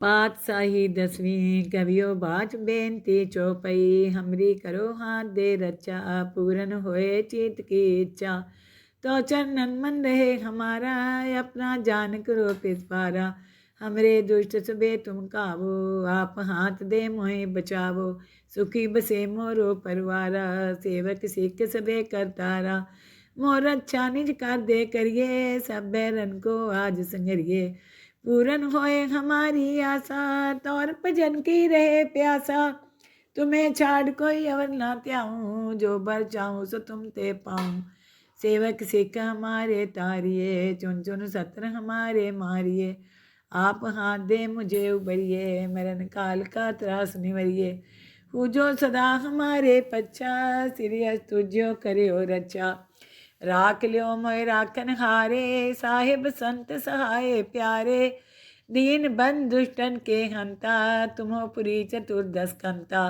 पातशाही दसवीं कवियो बाच बेनती चौपई हमरी करो हाथ दे रचा पूरन होए चित की इच्छा तो चरणन मन रहे हमारा अपना जान करो पिछवारा हमरे दुष्ट सबे तुम कावो आप हाथ दे मोहे बचावो सुखी बसे मोरो परवारा सेवक सिख सबे करतारा मोर अच्छा निज कर दे करिए सब बैरन को आज संगरिए पूरन होए हमारी आशा तौर भजन की रहे प्यासा तुम्हें छाड़ कोई अवर ना त्याऊं जो बर चाहूं सो तुम ते पाऊं सेवक सिख हमारे तारिये चुन चुन सत्र हमारे मारिये आप हाथ दे मुझे उबरिए मरण काल का त्रास निवरिए हु जो सदा हमारे पच्छा सिरियस तुझो करे रचा राख लियो मोय राखन हारे साहिब संत सहाय प्यारे दीन बंद दुष्टन के हंता तुम्हो पुरी चतुर्दश कंता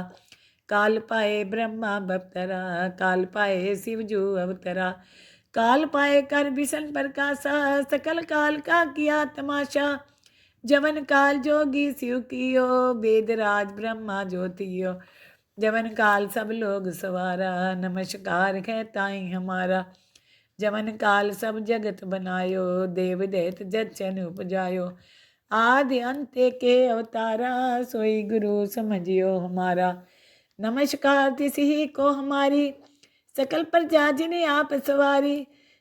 काल पाए ब्रह्मा बप्तरा काल पाए शिव जो अवतरा काल पाए कर बिसन प्रकाशा सकल काल का किया तमाशा जवन काल जोगी शिव कियो वेद राज ब्रह्मा ज्योतियो जवन काल सब लोग सवारा नमस्कार है ताई हमारा जवन काल सब जगत बनायो देव दैत जचन उपजायो आदि अंत के अवतारा सोई गुरु समझियो हमारा नमस्कार तिसी को हमारी सकल प्रजा जिन्हें आप सवारी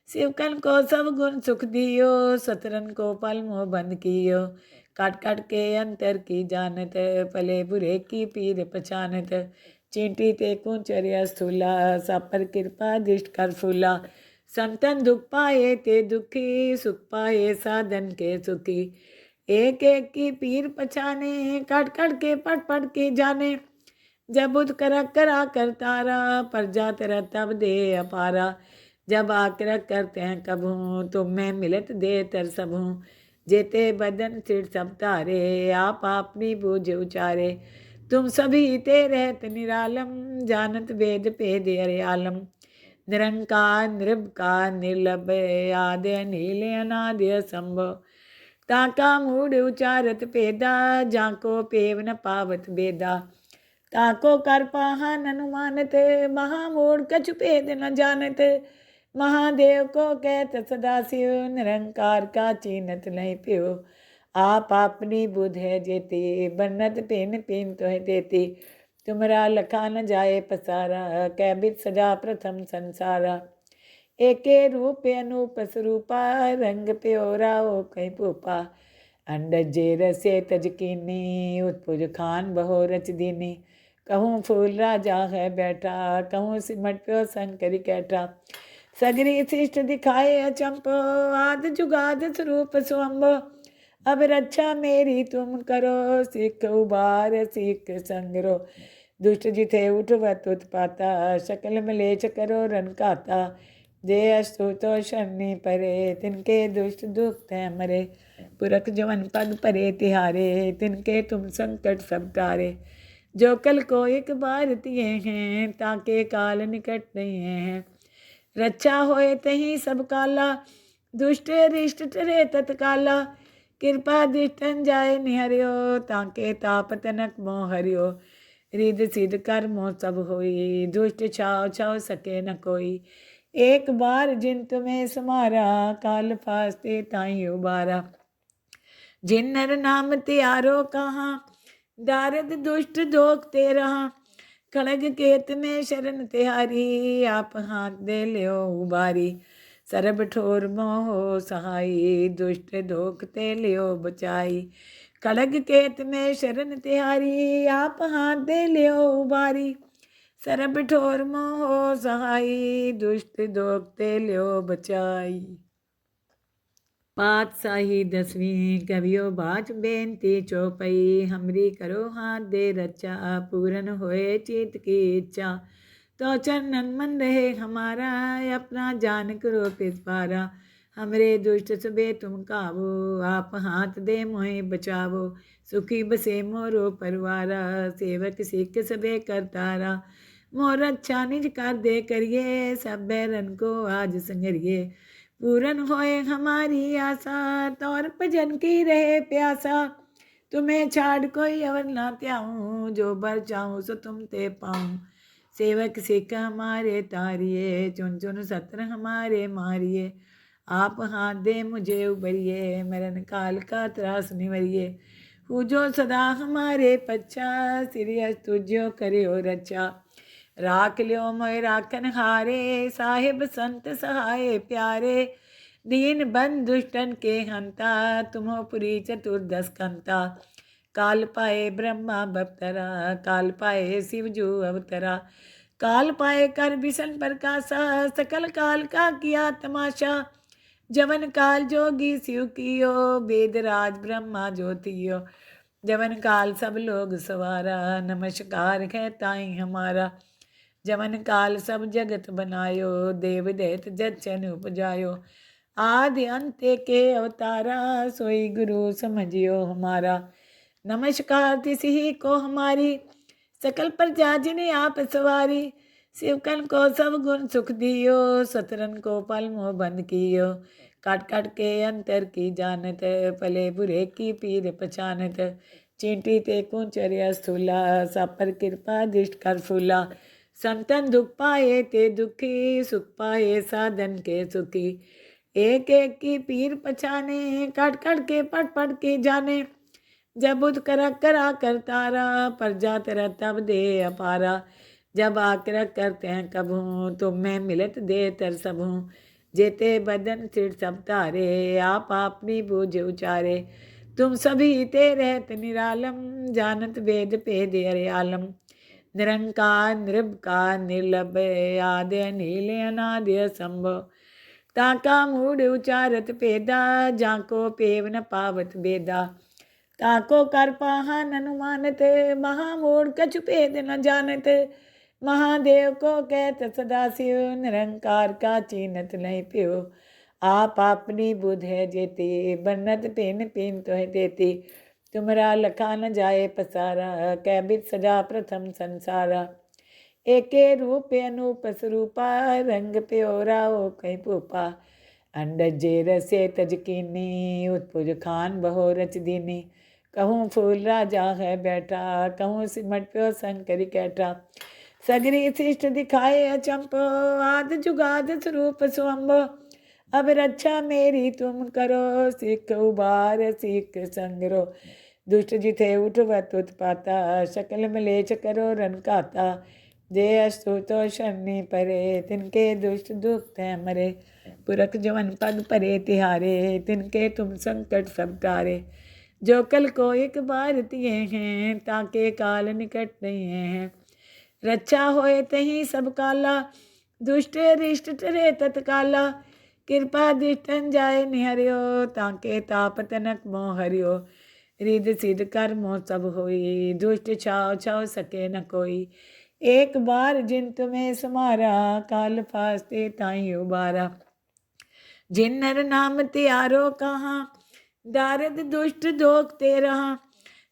शिवकन को सब गुण सुख दियो सतरन को पल मोह बंद कियो काट काट के अंतर की जानत पले बुरे की पीर पहचानत चींटी ते कुंचर्या स्थूला सापर कृपा दृष्ट कर फूला संतन दुख पाए ते दुखी सुख पाए साधन के सुखी एक एक की पीर पछाने काट काट के पट पट के जाने जब बुध करा करा कर तारा प्रजा तेरा तब दे अपारा जब आकर करते हैं कभू तुम में मिलत दे तर सबू जेते बदन सिर सब तारे आप अपनी बूझ उचारे तुम सभी ते रहत निरालम जानत वेद पेद अरे आलम निरंकार निर्भकार निर्लभ आदि नील अनादि संभव ताका मूड उचारत पेदा जाको पेव न पावत बेदा ताको कर पाहन अनुमानत महामूढ़ कछु भेद न जानत महादेव को कहत सदाशिव निरंकार का चीनत नहीं प्यो आप अपनी बुध है जेती बन्नत पेन पेन तो है देती तुमरा लखा न जाए पसारा कैबित सजा प्रथम संसारा एके रूप अनूप स्वरूपा रंग प्योरा ओ कहीं पूपा अंडज जे रसे तजकीनी उत्पुज खान बहो रच दीनी कहूँ फूल राजा है बैठा कहूँ सिमट प्यो शंकरी कैठा सगरी शिष्ट दिखाए अचंपो आद जुगाद स्वरूप स्वम्भो अब रक्षा मेरी तुम करो सिख उबार सिख संगरो दुष्ट जिथे उठवत उत्पाता शकल मलेच करो रन काता जे अस्तु तो शनि परे तिनके दुष्ट दुख थे मरे पुरख जवन पग परे तिहारे तिनके तुम संकट सब तारे जो कल को एक बार तिए हैं ताके काल निकट नहीं हैं रक्षा होए तही सब काला दुष्ट रिष्ट टरे तत्काला कृपा दृष्टन जाए निहरियो ताके ताप तनक मोह हरियो रिद सिद्ध कर मोह सब होई दुष्ट छाव छाव सके न कोई एक बार जिन तुम्हें समारा काल फास्ते ताई उबारा जिन नर नाम त्यारो कहाँ दारद दुष्ट दोखते रहा खड़ग केत में शरण तिहारी आप हाथ दे लियो उबारी सरब ठोर मोह सहाई दुष्ट धोखते लियो बचाई खड़ग केत में शरण तिहारी आप हाथ दे लियो उबारी सरब ठोर मोह सहाई दुष्ट दोखते लियो बचाई। पातशाही दसवीं कवियो बाच बेनती चौपई हमरी करो हाथ दे रचा पूरन होए चित की इच्छा तो चरणन मन रहे हमारा अपना जान करो पिछवारा हमरे दुष्ट सबे तुम कावो आप हाथ दे मोहे बचावो सुखी बसे मोरो परवारा सेवक सिख सबे करतारा मोर अच्छा निज कर दे करिए सब बैरन को आज संगरिए पूरन होए हमारी आशा तौर भजन की रहे प्यासा तुम्हें छाड़ कोई अवर ना त्याऊँ, जो बर चाहूँ सो तुम ते पाऊँ। सेवक सिख हमारे तारिये, चुन चुन सत्र हमारे मारिये। आप हाथ दे मुझे उबरिए, मरण काल का त्रास निवरिए। पूजो सदा हमारे पच्छा, सिरियस तुझो करियो रचा। राख लियो मोय राखन हारे, साहिब संत सहाय प्यारे। दीन बंद दुष्टन के हंता, तुम्हो पुरी चतुर्दश कंता। काल पाए ब्रह्मा बप्तरा, काल पाए शिव जो अवतरा। काल पाए कर विशन प्रकाशा, सकल काल का किया तमाशा। जवन काल जोगी शिव कियो, वेद राज ब्रह्मा ज्योतियो। जवन काल सब लोग सवारा, नमस्कार है ताई हमारा। जवन काल सब जगत बनायो, देव दैत जचन उपजायो। आदि अंत के अवतारा, सोई गुरु समझियो हमारा। नमस्कार तिसही को हमारी, सकल प्रजा जिन्हें आप सवारी। शिवकन को सब गुण सुख दियो, सतरन को पल मोह बंद कियो। काट काट के अंतर की जानत, पले बुरे की पीर पहचानत। चींटी ते कुंचर्या स्थूला, सापर कृपा दृष्ट कर फूला। संतन दुख पाए ते दुखी, सुख पाए साधन के सुखी। एक एक की पीर पछाने, काट काट के पट पट के जाने। जब बुध करा कर तारा, प्रजा तेरा तब दे अपारा। जब आकर करते हैं कभू, तुम में मिलत दे तर सबू। जेते बदन सिर सब तारे, आप अपनी बूझ उचारे। तुम सभी ते रहत निरालम, जानत वेद भेद अरे आलम। निरंकार निर्भकार निर्लभ, आद्य नील अनाद्य असंभव। ताका मूढ़ उचारत पेदा, जाको पेव न पावत बेदा। ताको कर पाहा अनुमानत, महामूढ़ कछु भेद न जानत। महादेव को कहत सदाशिव, निरंकार का चीनत नहीं प्यो। आप अपनी बुध है जेती, बन्नत पिन पिन तो है देती। तुमरा लखा न जाए पसारा, कैबित सजा प्रथम संसारा। एके रूप अनूप स्वरूपा, रंग प्योरा ओ कहीं पूपा। अंडज जे रसे तजकीनी, उत्पुज खान बहो रच दीनी। कहूँ फूल राजा है बैठा, कहूँ सिमट प्यो शंकरी कैठा। सगरी शिष्ट दिखाए अचंपो, आद जुगाद स्वरूप स्वम्भो। अब रक्षा मेरी तुम करो, सिख उबार सिख संगरो। दुष्ट जिथे उठवत उत्पाता, शकल मलेच करो रन काता। जे अस्तु तो शनि परे, तिनके दुष्ट दुख है मरे। पुरख जवन पग परे तिहारे, तिनके तुम संकट सब टारे। जो कल को एक बार तिए हैं, ताके काल निकट नहीं हैं। रक्षा होए तही सब काला, दुष्ट रिष्ट टरे तत्काला। कृपा दृष्टन जाए निहरियो, ताके ताप तनक मोह हरियो। रिद सिद्ध कर्मो सब होई, दुष्ट छाव छाव सके न कोई। एक बार जिन तुम्हें समारा, काल फास्ते ताई उबारा। जिन नर नाम त्यारो कहाँ, दारद दुष्ट दोख ते रहा।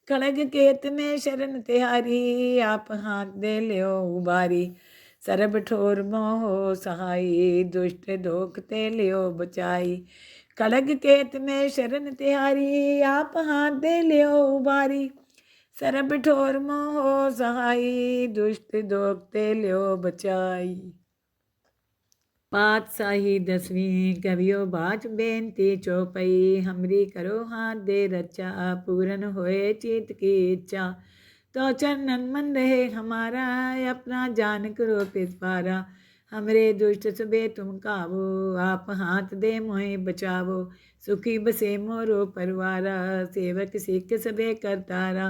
खड़ग केत में शरण तिहारी, आप हाथ दे लियो उबारी। सरब ठोर मोहो सहाई, दुष्ट दोख ते लियो बचाई। खड़ग केत में शरण तिहारी, आप हाथ दे लियो उबारी। सरब ठोर मोहो सहाई, दुष्ट दोख ते लियो बचाई। पातशाही दसवीं कवियो बाच बेनती चौपई। हमरी करो हाथ दे रचा, पूरन होए चित की इच्छा। तो चरणन मन रहे हमारा, अपना जान करो पिछवारा। हमरे दुष्ट सबे तुम काबो, आप हाथ दे मोहे बचावो। सुखी बसे मोरो परवारा, सेवक सिख सबे करतारा।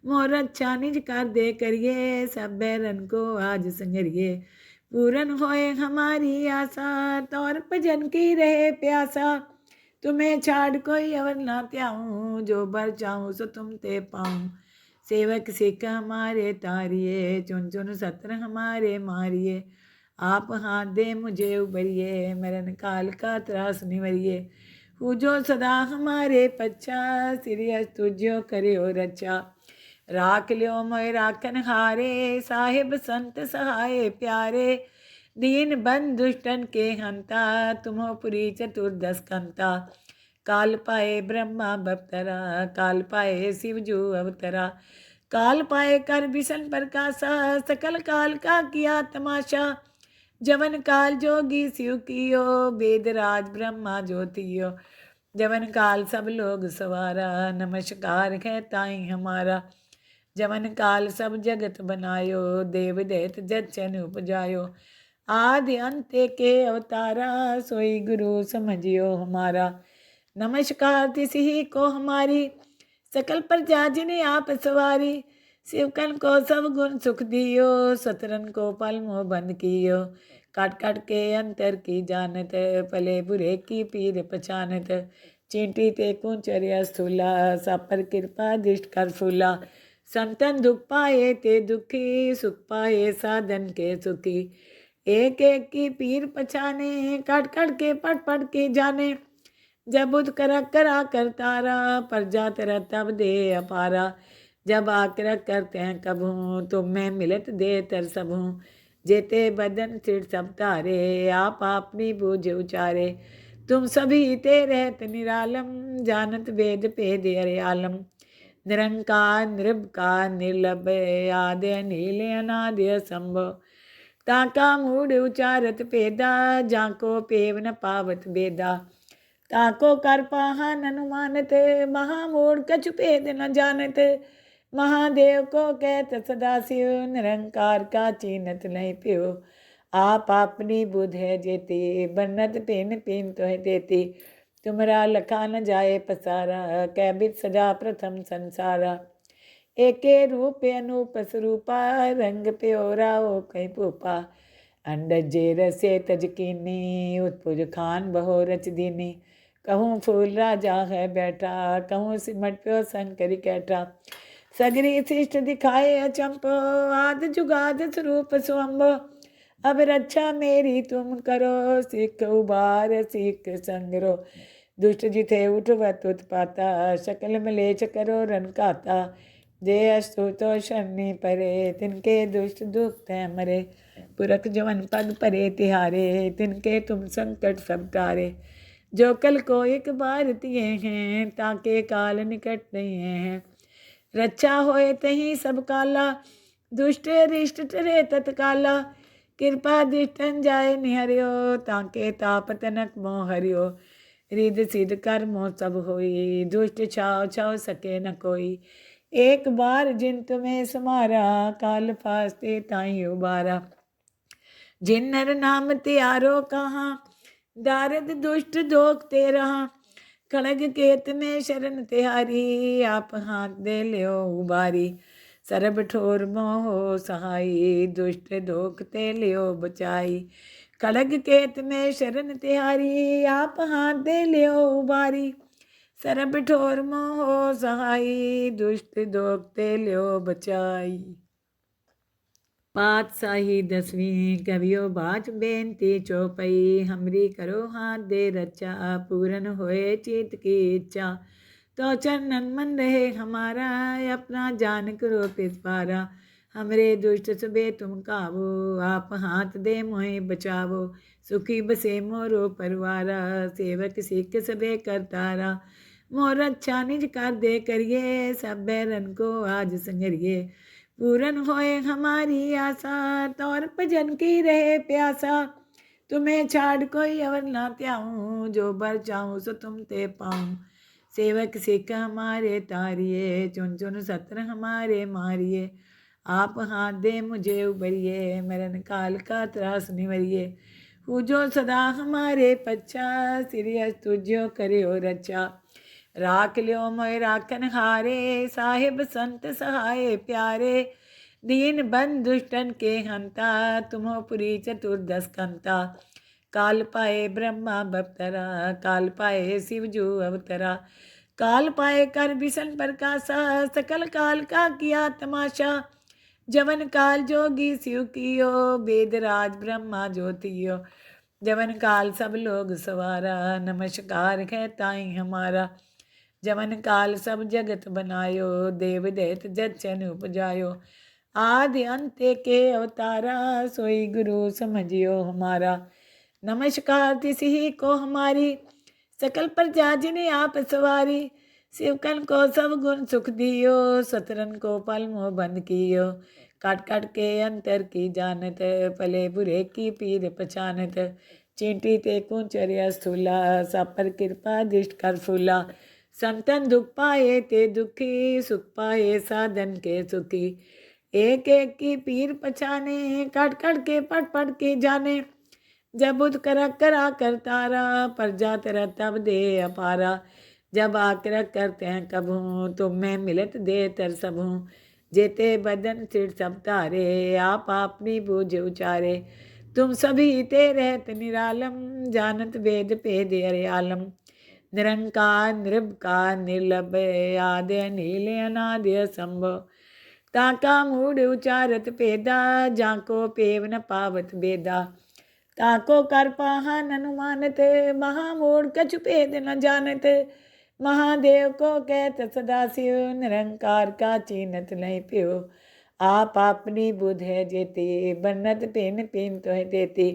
मोर अच्छा निज कर दे करिए, सब बैरन को आज संगरिए। पूरन होए हमारी आशा, तौर भजन की रहे प्यासा। तुम्हें छाड़ कोई अवर ना त्याऊँ, जो बर चाहूँ सो तुम ते पाऊँ। सेवक सिख हमारे तारिये, चुन चुन सत्र हमारे मारिये। आप हाथ दे मुझे उबरिए, मरण काल का त्रास निवरिए। पूजो सदा हमारे पच्छा, सिरियस तुझो करियो रचा। राख लियो मोय राखन हारे, साहिब संत सहाय प्यारे। दीन बंद दुष्टन के हंता, तुम्हो पुरी चतुर्दश कंता। काल पाए ब्रह्मा बप्तरा, काल पाए शिव जो अवतरा, काल पाए कर बिसन प्रकाशा, सकल काल का किया तमाशा, जवन काल जोगी शिव कियो, वेद राज ब्रह्मा ज्योतियो, जवन काल सब लोग सवारा, नमस्कार है ताई हमारा, जवन काल सब जगत बनायो, देव दैत जचन उपजायो, आदि अंत के अवतारा, सोई गुरु समझियो हमारा, नमस्कार तिस ही को हमारी, सकल प्रजा जिन्हें आप सवारी, शिवकन को सब गुण सुख दियो, सतरन को पल मोह बंद कियो, काट काट के अंतर की जानत, पले बुरे की पीर पहचानत, चींटी ते कुंचर्या स्थूला, सब पर कृपा दृष्ट कर फूला, संतन दुख पाए ते दुखी, सुख पाए साधन के सुखी, एक एक की पीर पछाने, काट काट के पट पट के जाने, जब बुध करा करा कर तारा, प्रजा तेरा तब दे अपारा, जब आकर करते हैं कब हूँ, तुम में मिलत दे तर सब हूँ, जेते बदन सिर सब तारे, आप अपनी बूझ उचारे, तुम सभी ते रहत निरालम, जानत वेद पेद अरे आलम, निरंकार निर्भकार निर्लभ, आद्य नील अनाद्य संभव, ताका मूड उचारत पेदा, जाको पेव न पावत बेदा, ताको कर पाहन अनुमानत, महामूढ़ कछु भेद न जानत, महादेव को कहत सदाशिव, निरंकार का चीनत नहीं प्यो, आप अपनी बुध है जेती, बन्नत पिन पिन तो है देती, तुमरा लखा न जाए पसारा, कैबित सजा प्रथम संसारा, एके रूप अनूप स्वरूपा, रंग प्योरा ओ कहीं पूपा, अंडज जे रसे तजकीनी, उत्पुज खान बहो रच दीनी, कहूँ फूल राजा है बैठा, कहूँ सिमट प्यो शंकरी कैठा, सगरी शिष्ट दिखाए अचंपो, आद जुगाद स्वरूप स्वम्भो, अब रक्षा मेरी तुम करो, सिख उबार सिख संगरो, दुष्ट जिथे उठवत उत्पाता, शकल मलेच करो रन काता, जे अस्तु तो शनि परे, तिनके दुष्ट दुख है मरे, पुरख जवन पग परे तिहारे, तिनके तुम संकट सब तारे, जो कल को एक बार तिए हैं, ताके काल निकट नहीं हैं, रक्षा होए तही सब काला, दुष्ट रिष्ट टरे तत्काला, कृपा दृष्टन जाए निहरियो, ताके ताप तनक मोह हरियो, रिद सिद्ध कर्मो सब होई, दुष्ट छाव छाव सके न कोई, एक बार जिन तुम्हें समारा, काल फास्ते ताई उबारा, जिन नर नाम त्यारो कहाँ, दारद दुष्ट दोख ते रहा, खड़ग केत में शरण तिहारी, आप हाथ दे लियो उबारी, सरब ठोर मोहो सहाई, दुष्ट दोख ते लियो बचाई, खड़ग केत में शरण तिहारी, आप हाथ दे लियो उबारी, सरब ठोर मोहो सहाई, दुष्ट दोख ते लियो बचाई। पातशाही दसवीं कवियो बाच बेनती चौपई, हमरी करो हाथ दे रचा, पूरन होए चित की इच्छा, तो चरणन मन रहे हमारा, अपना जान करो पिछवारा, हमरे दुष्ट सबे तुम कावो, आप हाथ दे मोहे बचावो, सुखी बसे मोरो परवारा, सेवक सिख सबे करतारा, मोर अच्छा निज कर दे करिए, सब बैरन को आज संगरिए, पूरन होए हमारी आशा, तौर भजन की रहे प्यासा, तुम्हें छाड़ कोई अवर ना त्याऊँ, जो बर चाहूँ सो तुम ते पाऊँ, सेवक सिख हमारे तारिए, चुन चुन सत्र हमारे मारिए, आप हाथ दे मुझे उबरिए, मरण काल का त्रास निवरिए, जो सदा हमारे पच्छा, सिरियस तुझो करे हो रचा, राख लियो मोय राखन हारे, साहिब संत सहाय प्यारे, दीन बंद दुष्टन के हंता, तुम्हो पुरी चतुर्दश कंता, काल पाए ब्रह्मा बप्तरा, काल पाए शिव जो अवतरा, काल पाए कर बिसन प्रकाशा, सकल काल का किया तमाशा, जवन काल जोगी शिव कियो, वेद राज ब्रह्मा ज्योतियो, जवन काल सब लोग सवारा, नमस्कार है ताई हमारा, जवन काल सब जगत बनायो, देव दैत जचन उपजायो, आदि अंत के अवतारा, सोई गुरु समझियो हमारा, नमस्कार तिस ही को हमारी, सकल प्रजा जिने आप सवारी, शिवकन को सब गुण सुख दियो, सतरन को पल मोह बंद कियो। काट काट के अंतर की जानत, भले बुरे की पीर पहचानत। चींटी ते कुंचर्या स्थूला, सापर कृपा दृष्ट कर फूला। संतन दुख पाए ते दुखी, सुख पाए साधन के सुखी। एक एक की पीर पहचाने, काट काट के पट पट के जाने। जब बुध करा करा कर तारा, पर जा तेरा तब दे अपारा। जब आकर करते हैं कभू, तुम में मिलत दे तर सबू। जेते बदन सिर सब तारे, आप अपनी बूझ उचारे। तुम सभी ते रहत निरालम, जानत वेद भेद अरे आलम। निरंकार निर्भकार निर्लभ, आदि नील अनादि असंभव। ताका मूड उचारत पेदा, जाको पेव न पावत बेदा। ताको कर पाहन अनुमानत, महामूढ़ कछु भेद न जानत। महादेव को कहत सदा शिव, निरंकार का चीनत नहीं प्यो। आप अपनी बुध है जेती, बन्नत पेन पेन तो है देती।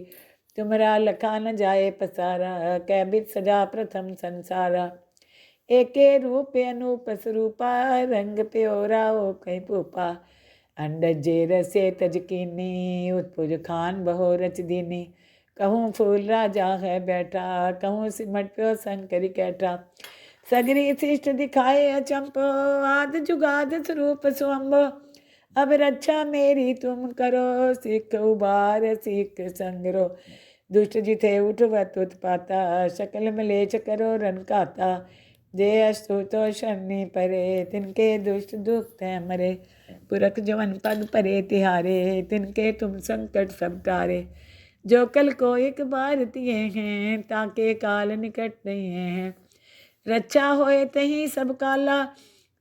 तुमरा लखा न जाए पसारा, कैबित सजा प्रथम संसारा। एके रूप अनूप स्वरूपा, रंग प्योरा हो कहीं पूपा। अंडज जे रसे तजकीनी, उत्पुज खान बहो रच दीनी। कहूँ फूल राजा है बैठा, कहूँ सिमट प्यो शंकरी कैठा। सगरी शिष्ट दिखाए अचंपो, आद जुगाद स्वरूप स्वंभो। अब रक्षा मेरी तुम करो, सिख उबार सिख संगरो। दुष्ट जिथे उठवत उत्पाता, शकल मलेच करो रन काता। जे अस्तु तो शनि परे, तिनके दुष्ट दुख तय मरे। पुरख जवन पग परे तिहारे, तिनके तुम संकट सब टारे। जो कल को एक बार तिए हैं, ताके काल निकट नहीं हैं। रक्षा होए तही सब काला,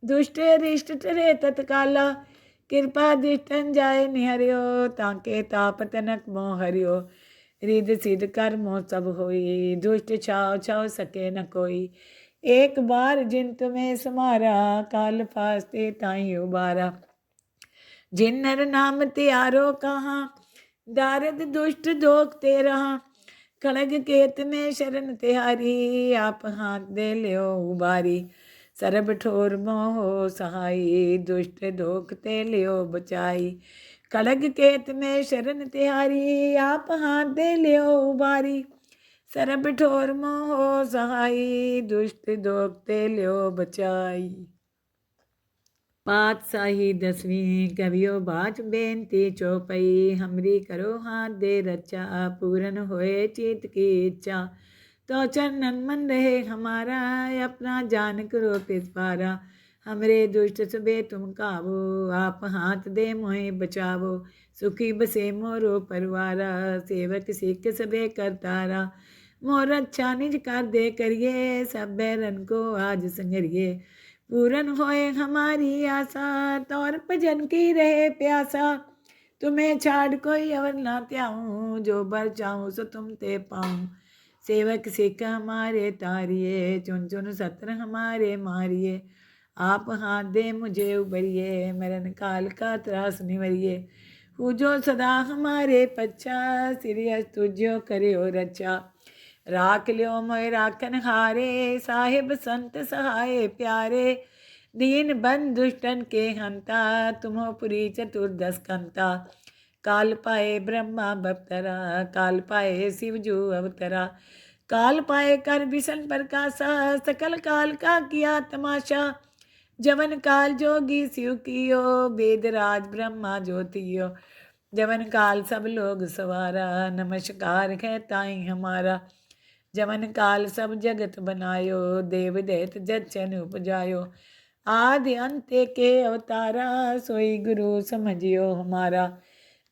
दुष्ट रिष्ट टरे तत्काला। कृपा दृष्टन जाए निहरियो, ताके ताप तनक मोह हरियो। रिद सिद्ध कर्मो सब होई, दुष्ट छाव छाव सके न कोई। एक बार जिन तुम्हें समारा, काल फास्ते ताई उबारा। जिन नर नाम त्यारो कहाँ, दारद दुष्ट दोख ते रहा। खड़ग केत में शरण तिहारी, आप हाथ दे लियो उबारी। सरब ठोर मोह सहाई, दुष्ट दोख ते लियो बचाई। खड़ग केत में शरण तिहारी, आप हाथ दे लियो उबारी। सरब ठोर मोह सहाई, दुष्ट दोख ते लियो बचाई। पातशाही दसवीं कवियो बाच बेनती चौपई। हमरी करो हाथ दे रचा, पूरन होए चित की इच्छा। तो चरणन मन रहे हमारा, अपना जान करो पिछवारा। हमरे दुष्ट सबे तुम काबो, आप हाथ दे मोहे बचावो। सुखी बसे मोरो परवारा, सेवक सिख सबे करतारा। मोर अच्छा निज कर दे करिए, सब बैरन को आज संगरिए। पूरन होए हमारी आशा, तौर भजन की रहे प्यासा। तुम्हें छाड़ कोई और ना त्याऊँ, जो बर चाहूँ सो तुम ते पाऊँ। सेवक सिख हमारे तारिए, चुन चुन सत्र हमारे मारिए। आप हाथ दे मुझे उबरिए, मरण काल का त्रास निवरिए। पूजो सदा हमारे पच्छा, सिरियस तुझो करियो रक्षा। राख लियो मोय राखन हारे, साहिब संत सहाय प्यारे। दीन बंद दुष्टन के हंता, तुमो पुरी चतुर्दश कंता। काल पाए ब्रह्मा बप्तरा, काल पाए शिव जो अवतरा। काल पाए कर विष्ण प्रकाशा, सकल काल का किया तमाशा। जवन काल जोगी शिव कियो, वेद राज ब्रह्मा ज्योतियो। जवन काल सब लोग सवारा, नमस्कार है ताई हमारा। जवन काल सब जगत बनायो, देव दैत जचन उपजायो। आदि अंत के अवतारा, सोई गुरु समझियो हमारा।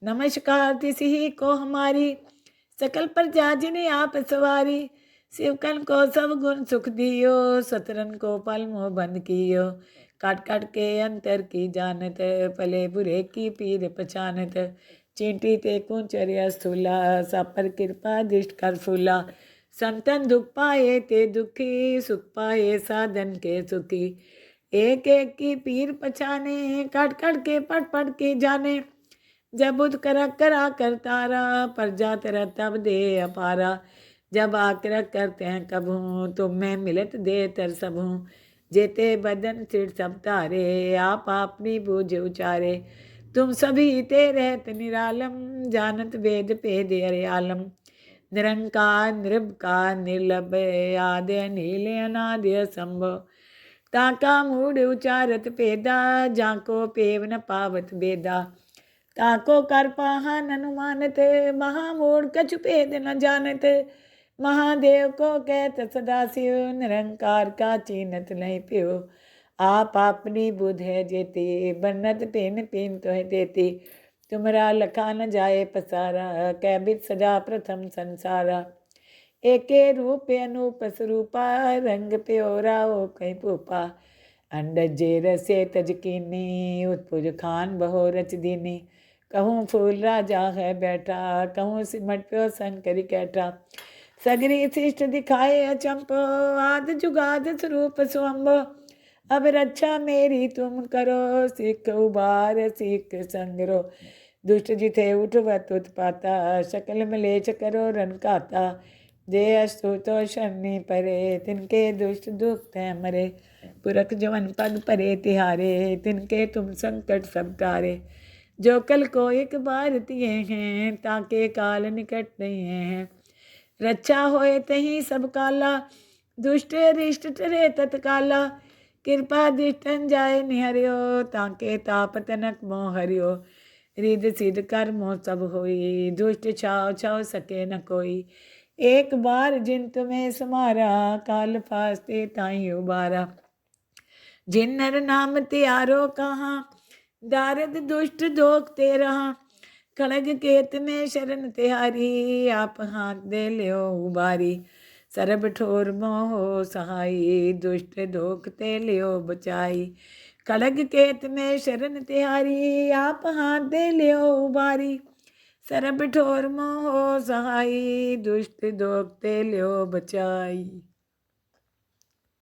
नमस्कार तिसी को हमारी, सकल प्रजा जिन्हें आप सवारी। शिवकन को सब गुण सुख दियो, सतरन को पल मोह बंद कियो। काट काट के अंतर की जानत, भले बुरे की पीर पहचानत। चींटी ते कुंचर्या स्थूला, सापर कृपा दृष्ट कर फूला। संतन दुख पाए ते दुखी, सुख पाए साधन के सुखी। एक एक की पीर पछाने, काट काट के पट पट के जाने। जब बुध करा करा कर तारा, पर जा तेरा तब दे अपारा। जब आग्रह करते हैं कबहूँ, तुम में मिलत दे तर सबहूँ। जेते बदन सिर सब तारे, आप अपनी बूझ उचारे। तुम सभी ते रहत निरालम, जानत वेद भेद अरे आलम। निरंकार निर्विकार निर्लभ, आदि नील अनादि असंभव। ताका मूढ़ उचारत पेदा, जाको पेव न पावत बेदा। ताको कर पाहा अनुमानत, महामूढ़ कछु भेद न जानत। महादेव को कहत सदा शिव, निरंकार का चीनत नहीं प्यो। आप अपनी बुध है जेती, बन्नत पिन पिन तो है देती। तुमरा लखा न जाए पसारा, कैबित सजा प्रथम संसारा। एके रूप अनूप स्वरूपा, रंग प्योरा ओ कहीं पूपा। अंडज जे रसे तजकीनी, उत्पुज खान बहो रच दीनी। कहूँ फूल राजा है बैठा, कहूँ सिमट प्यो शंकरी कैठा। सगरी शिष्ट दिखाए अचंपो, आद जुगाद स्वरूप स्वंभो। अब रक्षा मेरी तुम करो, सिख उबार सिख संगरो। दुष्ट जिथे उठवत उत्पाता, शकल मलेच करो रन काता। जे अस्तु तो शनि परे, तिनके दुष्ट दुख है मरे। पुरख जवन पग परे तिहारे, तिनके तुम संकट सब टारे। जो कल को एक बार तिए हैं, ताके काल निकट नहीं हैं। रक्षा होए तही सब काला, दुष्ट रिष्ट टरे तत्काला। कृपा दृष्टन जाए निहरियो, ताके ताप तनक मोह हरियो। रिद सिद्ध कर्मो सब होई, दुष्ट छाव छाव सके न कोई। एक बार जिन तुम्हें समारा, काल फास्ते ताई उबारा। जिन नर नाम त्यारो कहाँ, दारद दुष्ट दोखते रहा। खड़ग केत में शरण तिहारी, आप हाथ दे लियो उबारी। सरब ठोर मोहो सहाई, दुष्ट दोखते लियो बचाई। खड़ग केत में शरण तिहारी, आप हाथ दे लियो उबारी। सरब ठोर मोहो सहाई, दुष्ट दोखते लियो बचाई।